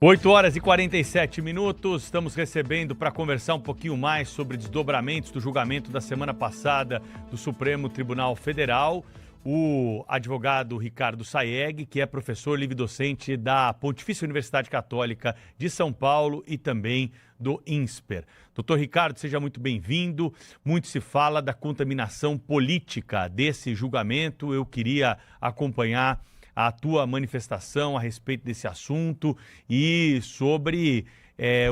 8h47, estamos recebendo para conversar um pouquinho mais sobre desdobramentos do julgamento da semana passada do Supremo Tribunal Federal, o advogado Ricardo Sayegh, que é professor livre-docente da Pontifícia Universidade Católica de São Paulo e também do INSPER. Doutor Ricardo, seja muito bem-vindo. Muito se fala da contaminação política desse julgamento. Eu queria acompanhar a tua manifestação a respeito desse assunto e sobre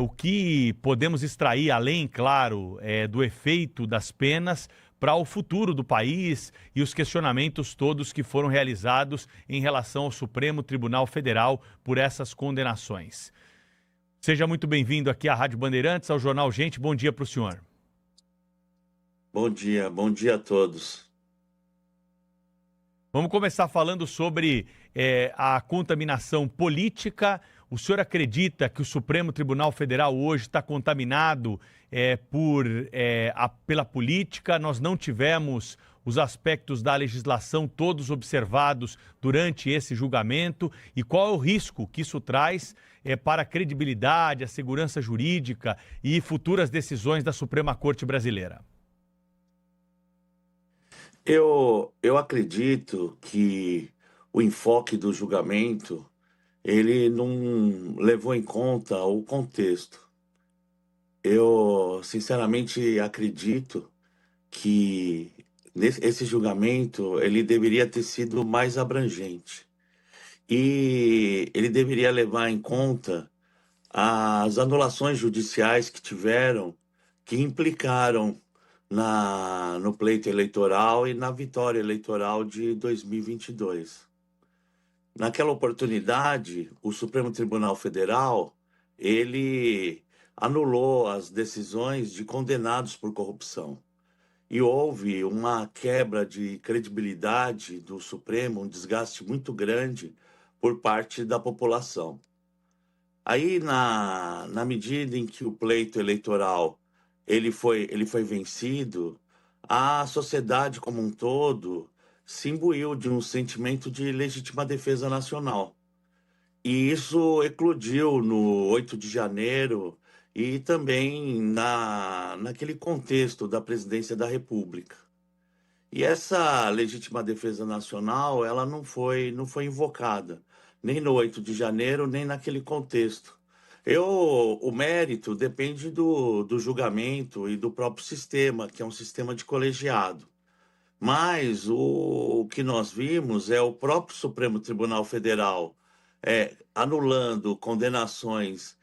o que podemos extrair, além, claro, do efeito das penas para o futuro do país e os questionamentos todos que foram realizados em relação ao Supremo Tribunal Federal por essas condenações. Seja muito bem-vindo aqui à Rádio Bandeirantes, ao Jornal Gente. Bom dia para o senhor. Bom dia a todos. Vamos começar falando sobre a contaminação política. O senhor acredita que o Supremo Tribunal Federal hoje está contaminado pela política? Nós não tivemos os aspectos da legislação todos observados durante esse julgamento. E qual é o risco que isso traz para a credibilidade, a segurança jurídica e futuras decisões da Suprema Corte Brasileira? Eu acredito que o enfoque do julgamento, ele não levou em conta o contexto. Eu, sinceramente, acredito que esse julgamento, ele deveria ter sido mais abrangente. E ele deveria levar em conta as anulações judiciais que implicaram no pleito eleitoral e na vitória eleitoral de 2022. Naquela oportunidade, o Supremo Tribunal Federal, ele anulou as decisões de condenados por corrupção. E houve uma quebra de credibilidade do Supremo, um desgaste muito grande por parte da população. Aí, na medida em que o pleito eleitoral ele foi vencido, a sociedade como um todo se imbuiu de um sentimento de legítima defesa nacional. E isso eclodiu no 8 de janeiro e também naquele contexto da presidência da República. E essa legítima defesa nacional, ela não foi invocada, nem no 8 de janeiro, nem naquele contexto. O mérito depende do julgamento e do próprio sistema, que é um sistema de colegiado. Mas o que nós vimos é o próprio Supremo Tribunal Federal anulando condenações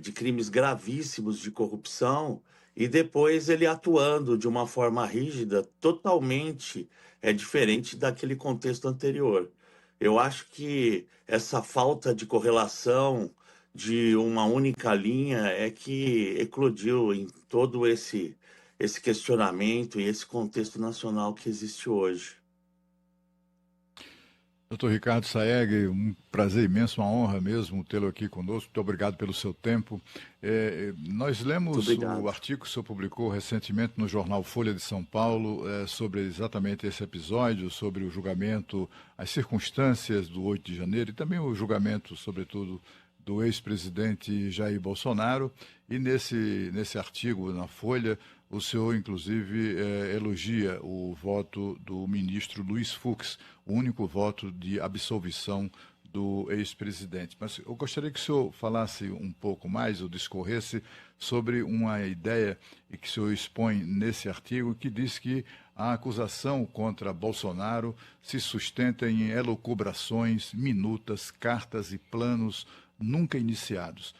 de crimes gravíssimos de corrupção e depois ele atuando de uma forma rígida, totalmente diferente daquele contexto anterior. Eu acho que essa falta de correlação de uma única linha é que eclodiu em todo esse questionamento e esse contexto nacional que existe hoje. Doutor Ricardo Sayegh, um prazer imenso, uma honra mesmo tê-lo aqui conosco. Muito obrigado pelo seu tempo. Nós lemos o artigo que o senhor publicou recentemente no jornal Folha de São Paulo sobre exatamente esse episódio, sobre o julgamento, as circunstâncias do 8 de janeiro e também o julgamento, sobretudo, do ex-presidente Jair Bolsonaro. E nesse artigo na Folha, o senhor, inclusive, elogia o voto do ministro Luiz Fux, o único voto de absolvição do ex-presidente. Mas eu gostaria que o senhor falasse um pouco mais, ou discorresse, sobre uma ideia que o senhor expõe nesse artigo, que diz que a acusação contra Bolsonaro se sustenta em elucubrações, minutas, cartas e planos nunca iniciados.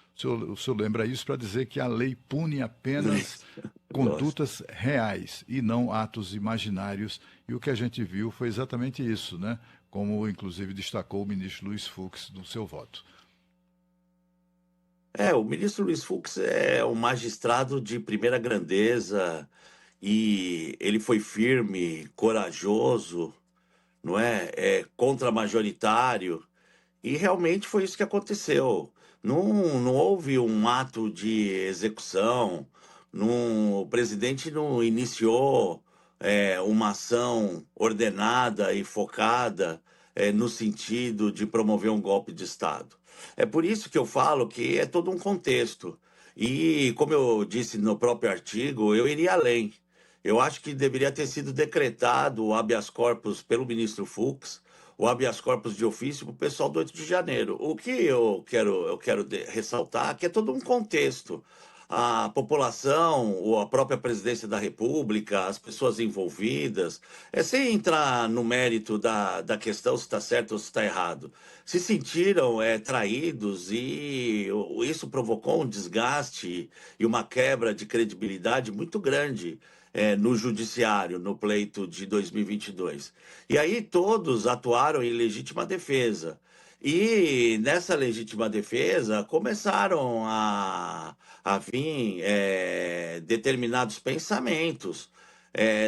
O senhor lembra isso para dizer que a lei pune apenas condutas reais e não atos imaginários. E o que a gente viu foi exatamente isso, né? Como, inclusive, destacou o ministro Luiz Fux no seu voto. O ministro Luiz Fux é um magistrado de primeira grandeza e ele foi firme, corajoso, não é? Contra-majoritário. E realmente foi isso que aconteceu. Não houve um ato de execução, o presidente não iniciou uma ação ordenada e focada no sentido de promover um golpe de Estado. É por isso que eu falo que é todo um contexto. E, como eu disse no próprio artigo, eu iria além. Eu acho que deveria ter sido decretado o habeas corpus pelo ministro Fux, o habeas corpus de ofício para o pessoal do 8 de janeiro. O que eu quero ressaltar é que é todo um contexto. A população, ou a própria presidência da República, as pessoas envolvidas, sem entrar no mérito da questão se está certo ou se está errado, se sentiram traídos e isso provocou um desgaste e uma quebra de credibilidade muito grande no judiciário, no pleito de 2022. E aí todos atuaram em legítima defesa. E nessa legítima defesa começaram a vir determinados pensamentos,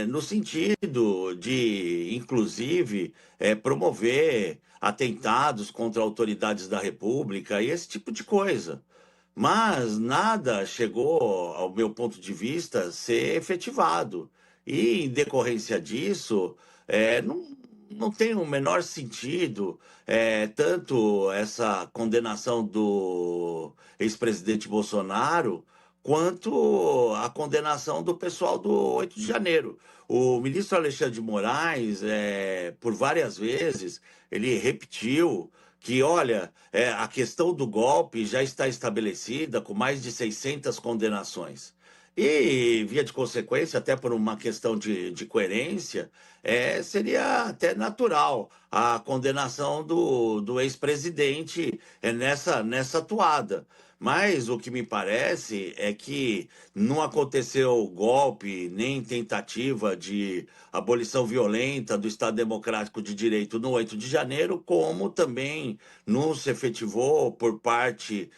no sentido de, inclusive, promover atentados contra autoridades da República e esse tipo de coisa. Mas nada chegou, ao meu ponto de vista, a ser efetivado. E, em decorrência disso, não tem o menor sentido tanto essa condenação do ex-presidente Bolsonaro, quanto a condenação do pessoal do 8 de janeiro. O ministro Alexandre de Moraes, por várias vezes, ele repetiu que, olha, a questão do golpe já está estabelecida com mais de 600 condenações. E, via de consequência, até por uma questão de coerência, seria até natural a condenação do ex-presidente nessa atuada. Mas o que me parece é que não aconteceu golpe nem tentativa de abolição violenta do Estado Democrático de Direito no 8 de janeiro, como também não se efetivou por parte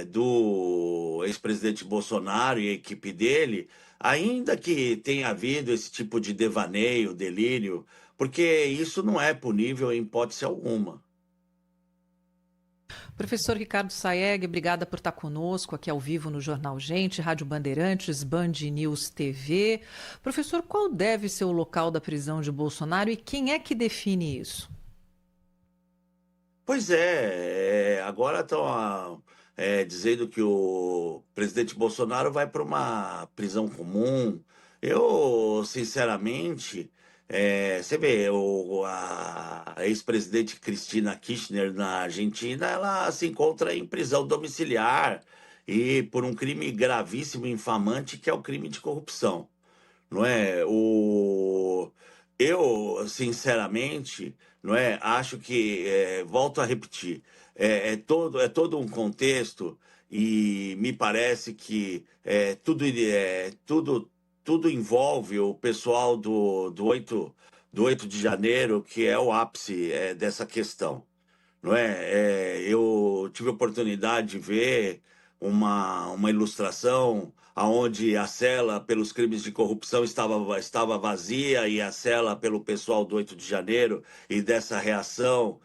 do ex-presidente Bolsonaro e a equipe dele, ainda que tenha havido esse tipo de devaneio, delírio, porque isso não é punível em hipótese alguma. Professor Ricardo Sayegh, obrigada por estar conosco aqui ao vivo no Jornal Gente, Rádio Bandeirantes, Band News TV. Professor, qual deve ser o local da prisão de Bolsonaro e quem é que define isso? Pois agora estão dizendo que o presidente Bolsonaro vai para uma prisão comum. Eu, sinceramente, você vê, a ex-presidente Cristina Kirchner na Argentina, ela se encontra em prisão domiciliar e por um crime gravíssimo e infamante, que é o crime de corrupção, não é? Eu, sinceramente, não é? Acho que, volto a repetir, é todo um contexto e me parece que tudo envolve o pessoal do 8 de janeiro, que é o ápice dessa questão, não é? Eu tive a oportunidade de ver uma ilustração aonde a cela pelos crimes de corrupção estava vazia e a cela pelo pessoal do 8 de janeiro e dessa reação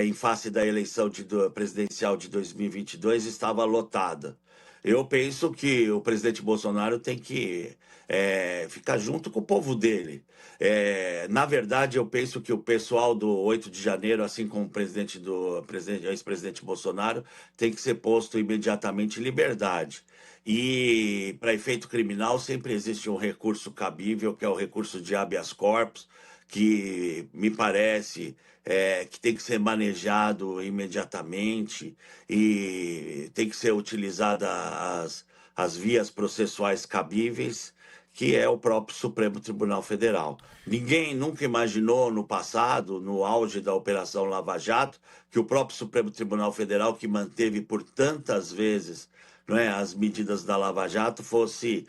em face da eleição presidencial de 2022 estava lotada. Eu penso que o presidente Bolsonaro tem que ficar junto com o povo dele. Na verdade, eu penso que o pessoal do 8 de janeiro, assim como o ex-presidente Bolsonaro, tem que ser posto imediatamente em liberdade. E, para efeito criminal, sempre existe um recurso cabível, que é o recurso de habeas corpus, que me parece que tem que ser manejado imediatamente e tem que ser utilizada as vias processuais cabíveis, que é o próprio Supremo Tribunal Federal. Ninguém nunca imaginou no passado, no auge da Operação Lava Jato, que o próprio Supremo Tribunal Federal, que manteve por tantas vezes, não é, as medidas da Lava Jato, fosse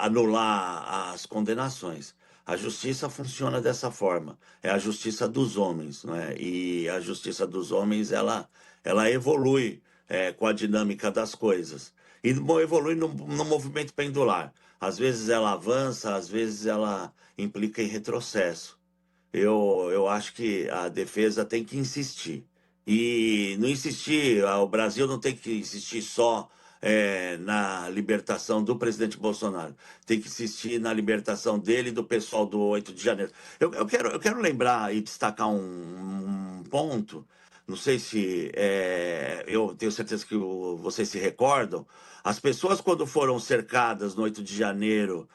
anular as condenações. A justiça funciona dessa forma, é a justiça dos homens, não é? E a justiça dos homens, ela evolui com a dinâmica das coisas. E evolui no movimento pendular. Às vezes ela avança, às vezes ela implica em retrocesso. Eu acho que a defesa tem que insistir. E não insistir, o Brasil não tem que insistir só na libertação do presidente Bolsonaro. Tem que insistir na libertação dele e do pessoal do 8 de janeiro. Eu quero lembrar e destacar um ponto não sei se eu tenho certeza que vocês se recordam, as pessoas quando foram cercadas no 8 de janeiro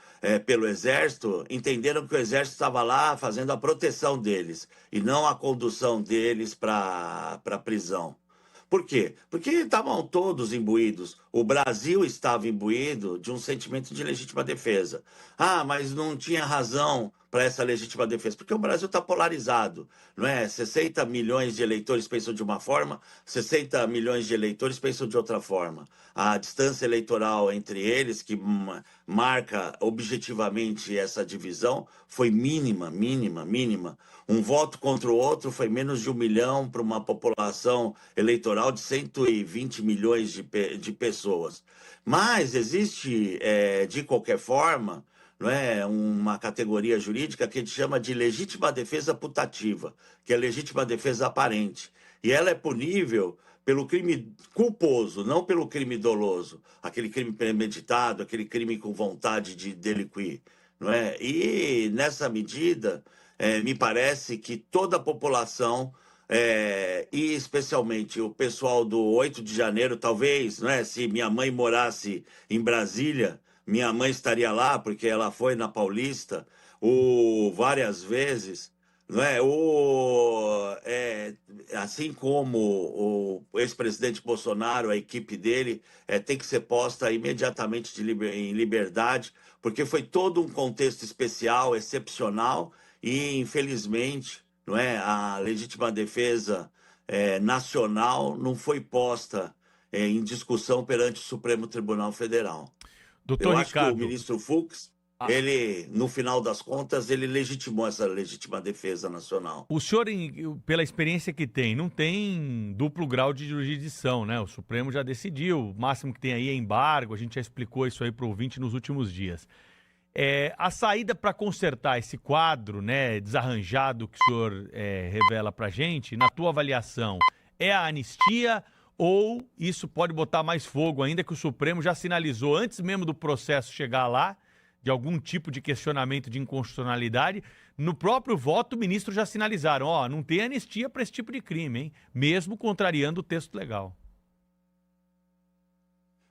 pelo Exército, entenderam que o Exército estava lá fazendo a proteção deles e não a condução deles para a prisão. Por quê? Porque estavam todos imbuídos. O Brasil estava imbuído de um sentimento de legítima defesa. Ah, mas não tinha razão para essa legítima defesa, porque o Brasil está polarizado, não é? 60 milhões de eleitores pensam de uma forma, 60 milhões de eleitores pensam de outra forma. A distância eleitoral entre eles, que marca objetivamente essa divisão, foi mínima, mínima, mínima. Um voto contra o outro foi menos de 1 milhão para uma população eleitoral de 120 milhões de pessoas. Mas existe, de qualquer forma, não é, uma categoria jurídica que a gente chama de legítima defesa putativa, que é legítima defesa aparente. E ela é punível pelo crime culposo, não pelo crime doloso, aquele crime premeditado, aquele crime com vontade de delinquir, não é? E nessa medida, me parece que toda a população, e especialmente o pessoal do 8 de janeiro, talvez, não é? Se minha mãe morasse em Brasília, minha mãe estaria lá, porque ela foi na Paulista várias vezes, não é? Assim como o ex-presidente Bolsonaro, a equipe dele, tem que ser posta imediatamente em liberdade, porque foi todo um contexto especial, excepcional, e infelizmente, não é? A legítima defesa nacional não foi posta em discussão perante o Supremo Tribunal Federal. Doutor Eu acho que o Ricardo, ministro Fux, ele, no final das contas, ele legitimou essa legítima defesa nacional. o senhor, pela experiência que tem, não tem duplo grau de jurisdição, né? O Supremo já decidiu, o máximo que tem aí é embargo, a gente já explicou isso aí para o ouvinte nos últimos dias. A saída para consertar esse quadro, né, desarranjado que o senhor revela para a gente, na tua avaliação, é a anistia ou isso pode botar mais fogo, ainda que o Supremo já sinalizou, antes mesmo do processo chegar lá, de algum tipo de questionamento de inconstitucionalidade, no próprio voto o ministro já sinalizaram, não tem anistia para esse tipo de crime, hein? Mesmo contrariando o texto legal.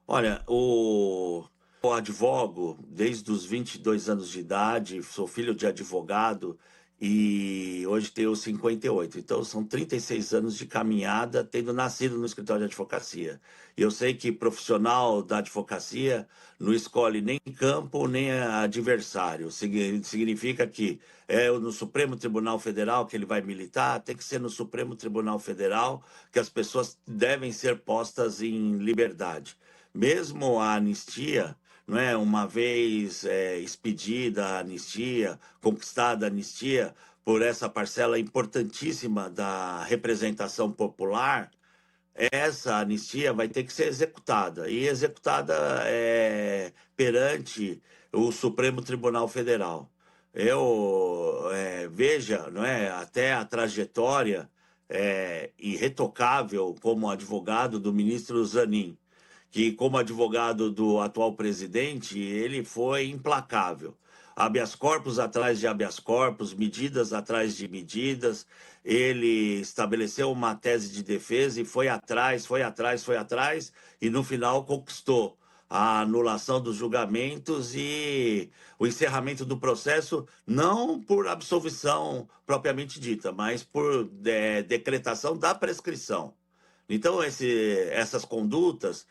Olha, eu advogo desde os 22 anos de idade, sou filho de advogado e hoje tenho 58. Então são 36 anos de caminhada, tendo nascido no escritório de advocacia. E eu sei que profissional da advocacia não escolhe nem campo nem adversário. Significa que no Supremo Tribunal Federal que ele vai militar, tem que ser no Supremo Tribunal Federal que as pessoas devem ser postas em liberdade. Mesmo a anistia, não é? Uma vez expedida a anistia, conquistada a anistia por essa parcela importantíssima da representação popular, essa anistia vai ter que ser executada, e executada perante o Supremo Tribunal Federal. Veja, não é? Até a trajetória irretocável como advogado do ministro Zanin, que como advogado do atual presidente, ele foi implacável. Habeas corpus atrás de habeas corpus, medidas atrás de medidas, ele estabeleceu uma tese de defesa e foi atrás, e no final conquistou a anulação dos julgamentos e o encerramento do processo, não por absolvição propriamente dita, mas por decretação da prescrição. Então, essas condutas,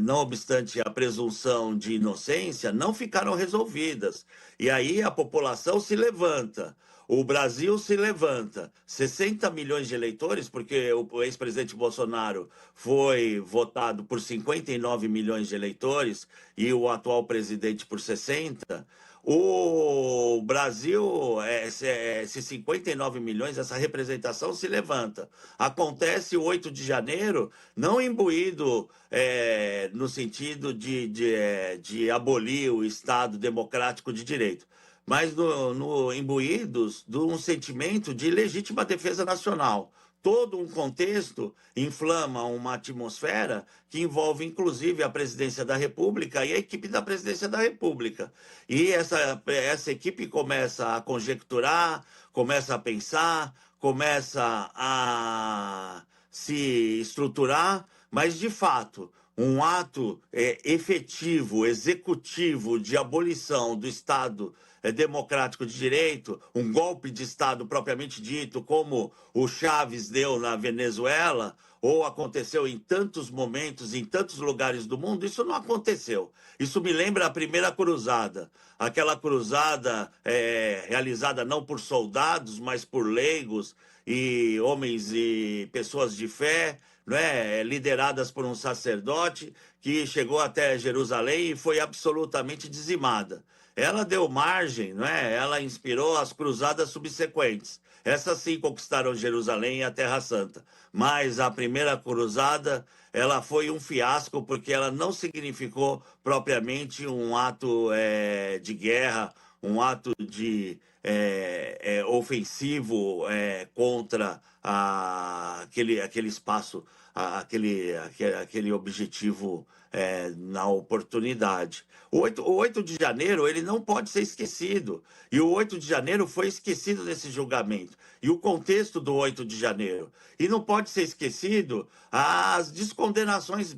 não obstante a presunção de inocência, não ficaram resolvidas. E aí a população se levanta, o Brasil se levanta. 60 milhões de eleitores, porque o ex-presidente Bolsonaro foi votado por 59 milhões de eleitores e o atual presidente por 60. O Brasil, esses 59 milhões, essa representação se levanta. Acontece o 8 de janeiro, não imbuído no sentido de abolir o Estado democrático de direito, mas imbuídos de um sentimento de legítima defesa nacional. Todo um contexto inflama uma atmosfera que envolve, inclusive, a presidência da República e a equipe da presidência da República. E essa equipe começa a conjecturar, começa a pensar, começa a se estruturar, mas, de fato, um ato efetivo, executivo de abolição do Estado democrático de direito, um golpe de Estado propriamente dito, como o Chávez deu na Venezuela, ou aconteceu em tantos momentos, em tantos lugares do mundo, isso não aconteceu. Isso me lembra a primeira cruzada, aquela cruzada realizada não por soldados, mas por leigos e homens e pessoas de fé, não é? Lideradas por um sacerdote que chegou até Jerusalém e foi absolutamente dizimada. Ela deu margem, não é? Ela inspirou as cruzadas subsequentes. Essas sim conquistaram Jerusalém e a Terra Santa. Mas a primeira cruzada, ela foi um fiasco porque ela não significou propriamente um ato de guerra, um ato de ofensivo contra aquele espaço, aquele objetivo na oportunidade. O 8 de janeiro ele não pode ser esquecido. E o 8 de janeiro foi esquecido nesse julgamento. E o contexto do 8 de janeiro. E não pode ser esquecido as descondenações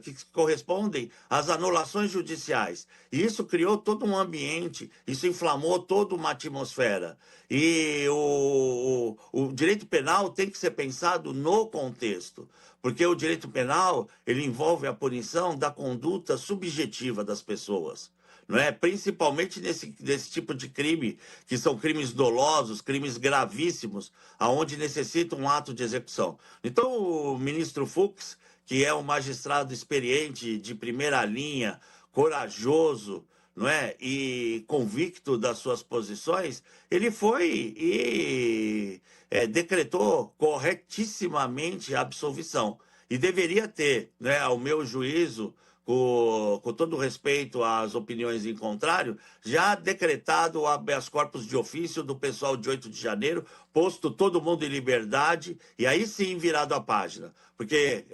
que correspondem às anulações judiciais. E isso criou todo um ambiente, isso inflamou toda uma atmosfera. E o direito penal tem que ser pensado no contexto, porque o direito penal ele envolve a punição da conduta subjetiva das pessoas, não é? Principalmente nesse tipo de crime, que são crimes dolosos, crimes gravíssimos, aonde necessitam um ato de execução. Então, o ministro Fux, que é um magistrado experiente, de primeira linha, corajoso, não é? E convicto das suas posições, ele foi e decretou corretissimamente a absolvição. E deveria ter, né, ao meu juízo, com todo respeito às opiniões em contrário, já decretado o habeas corpus de ofício do pessoal de 8 de janeiro, posto todo mundo em liberdade, e aí sim virado a página. Porque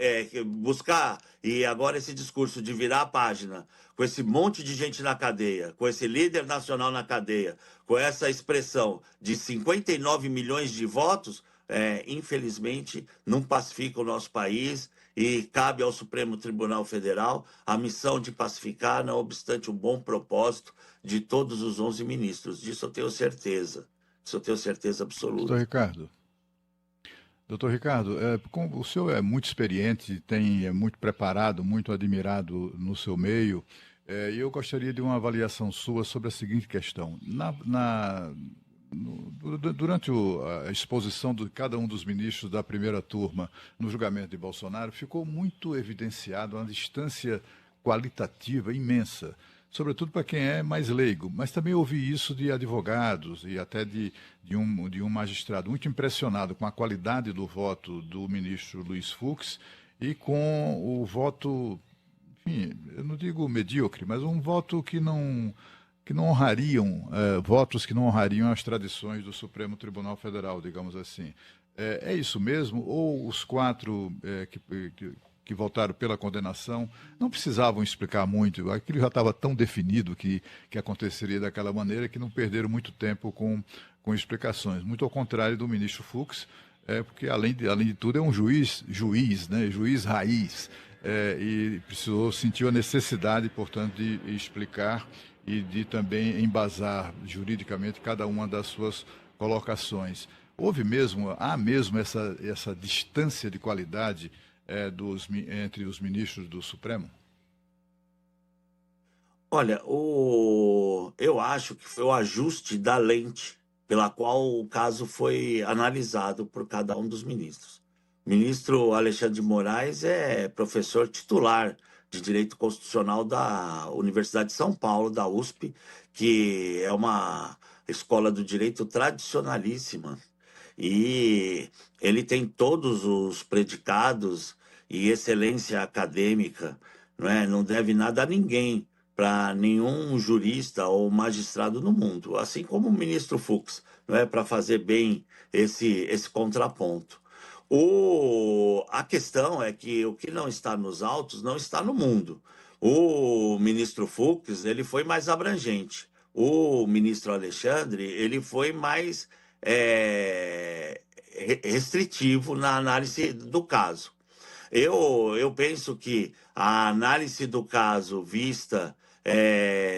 buscar, e agora esse discurso de virar a página, com esse monte de gente na cadeia, com esse líder nacional na cadeia, com essa expressão de 59 milhões de votos, infelizmente, não pacifica o nosso país e cabe ao Supremo Tribunal Federal a missão de pacificar, não obstante o bom propósito de todos os 11 ministros. Disso eu tenho certeza. Disso eu tenho certeza absoluta. Doutor Ricardo, o senhor é muito experiente, é muito preparado, muito admirado no seu meio, e eu gostaria de uma avaliação sua sobre a seguinte questão. Durante a exposição de cada um dos ministros da primeira turma no julgamento de Bolsonaro, ficou muito evidenciado uma distância qualitativa imensa, sobretudo para quem é mais leigo, mas também ouvi isso de advogados e até de um magistrado muito impressionado com a qualidade do voto do ministro Luiz Fux e com o voto, enfim, eu não digo medíocre, mas um voto que não honrariam, votos que não honrariam as tradições do Supremo Tribunal Federal, digamos assim. É isso mesmo? Ou os 4 que votaram pela condenação não precisavam explicar muito? Aquilo já estava tão definido que aconteceria daquela maneira que não perderam muito tempo com explicações. Muito ao contrário do ministro Fux, porque além de tudo é um juiz, né? Juiz raiz, e sentiu a necessidade, portanto, de explicar e de também embasar juridicamente cada uma das suas colocações. Há mesmo essa distância de qualidade entre os ministros do Supremo? Olha, eu acho que foi o ajuste da lente pela qual o caso foi analisado por cada um dos ministros. O ministro Alexandre de Moraes é professor titular de Direito Constitucional da Universidade de São Paulo, da USP, que é uma escola do direito tradicionalíssima. E ele tem todos os predicados e excelência acadêmica, não é? Não deve nada a ninguém, para nenhum jurista ou magistrado no mundo, assim como o ministro Fux, não é? Para fazer bem esse contraponto. A questão é que o que não está nos autos não está no mundo. O ministro Fux, ele foi mais abrangente. O ministro Alexandre, ele foi mais restritivo na análise do caso. Eu penso que a análise do caso vista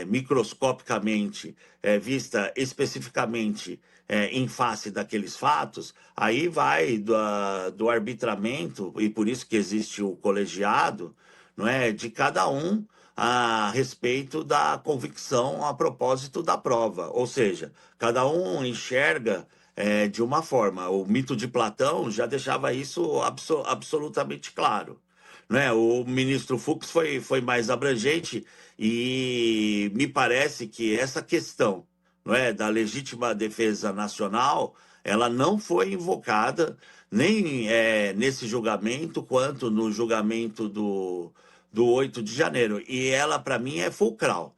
microscopicamente, vista especificamente em face daqueles fatos, aí vai do arbitramento, e por isso que existe o colegiado, não é, de cada um a respeito da convicção a propósito da prova. Ou seja, cada um enxerga de uma forma. O mito de Platão já deixava isso absolutamente claro. Né? O ministro Fux foi mais abrangente e me parece que essa questão, não é, da legítima defesa nacional, ela não foi invocada nem nesse julgamento quanto no julgamento do 8 de janeiro. E ela, para mim, é fulcral.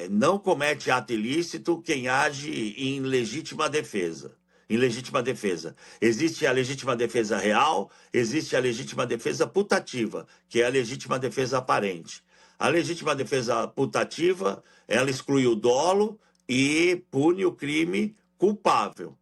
Não comete ato ilícito quem age em legítima defesa. Em legítima defesa. Existe a legítima defesa real, existe a legítima defesa putativa, que é a legítima defesa aparente. A legítima defesa putativa, ela exclui o dolo e pune o crime culpável.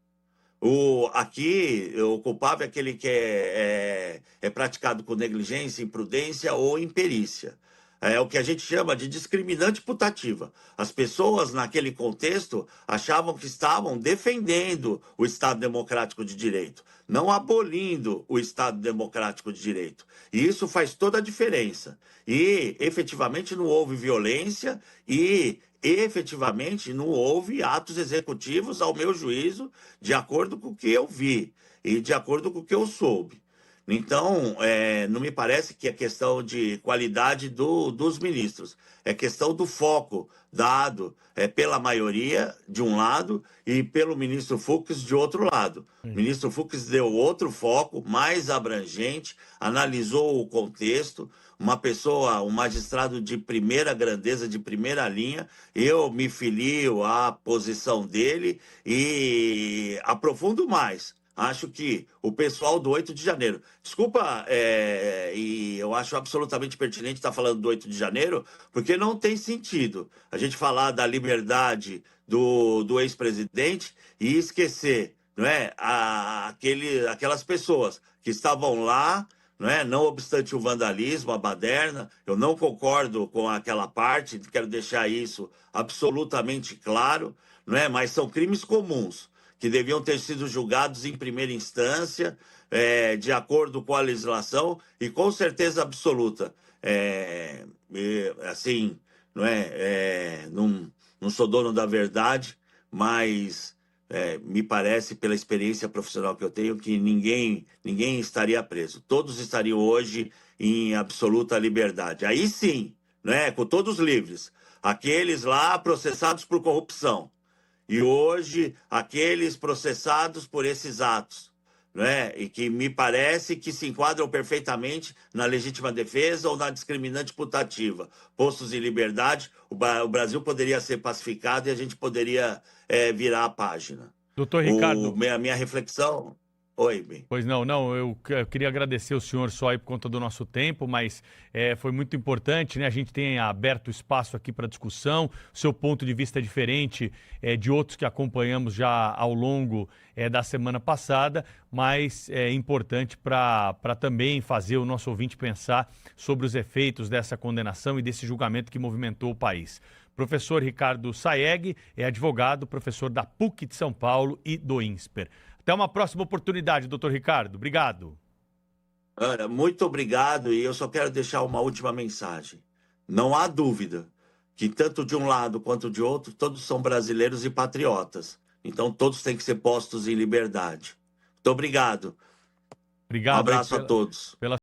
Aqui, o culpável é aquele que é praticado com negligência, imprudência ou imperícia. É o que a gente chama de discriminante putativa. As pessoas, naquele contexto, achavam que estavam defendendo o Estado Democrático de Direito, não abolindo o Estado Democrático de Direito. E isso faz toda a diferença. E, efetivamente, não houve violência e, efetivamente, não houve atos executivos, ao meu juízo, de acordo com o que eu vi e de acordo com o que eu soube. Então, não me parece que é questão de qualidade dos ministros, é questão do foco dado pela maioria, de um lado, e pelo ministro Fux, de outro lado. O ministro Fux deu outro foco, mais abrangente, analisou o contexto, um magistrado de primeira grandeza, de primeira linha. Eu me filio à posição dele e aprofundo mais. Acho que o pessoal do 8 de janeiro... Desculpa, e eu acho absolutamente pertinente estar falando do 8 de janeiro, porque não tem sentido a gente falar da liberdade do ex-presidente e esquecer, não é, aquelas pessoas que estavam lá, não obstante o vandalismo, a baderna. Eu não concordo com aquela parte, quero deixar isso absolutamente claro, mas são crimes comuns, que deviam ter sido julgados em primeira instância, de acordo com a legislação, e com certeza absoluta. Assim, não sou dono da verdade, mas me parece, pela experiência profissional que eu tenho, que ninguém estaria preso. Todos estariam hoje em absoluta liberdade. Aí sim, com todos livres. Aqueles lá processados por corrupção. E hoje, aqueles processados por esses atos, e que me parece que se enquadram perfeitamente na legítima defesa ou na discriminante putativa. Postos em liberdade, o Brasil poderia ser pacificado e a gente poderia virar a página. Doutor Ricardo... A minha reflexão... Oi, bem. Pois não, eu queria agradecer o senhor só aí por conta do nosso tempo, mas foi muito importante, né? A gente tem aberto espaço aqui para discussão, o seu ponto de vista é diferente de outros que acompanhamos já ao longo da semana passada, mas é importante para também fazer o nosso ouvinte pensar sobre os efeitos dessa condenação e desse julgamento que movimentou o país. Professor Ricardo Sayegh é advogado, professor da PUC de São Paulo e do INSPER. Até uma próxima oportunidade, doutor Ricardo. Obrigado. Muito obrigado, e eu só quero deixar uma última mensagem. Não há dúvida que tanto de um lado quanto de outro, todos são brasileiros e patriotas. Então todos têm que ser postos em liberdade. Muito obrigado. Obrigado. Um abraço a todos.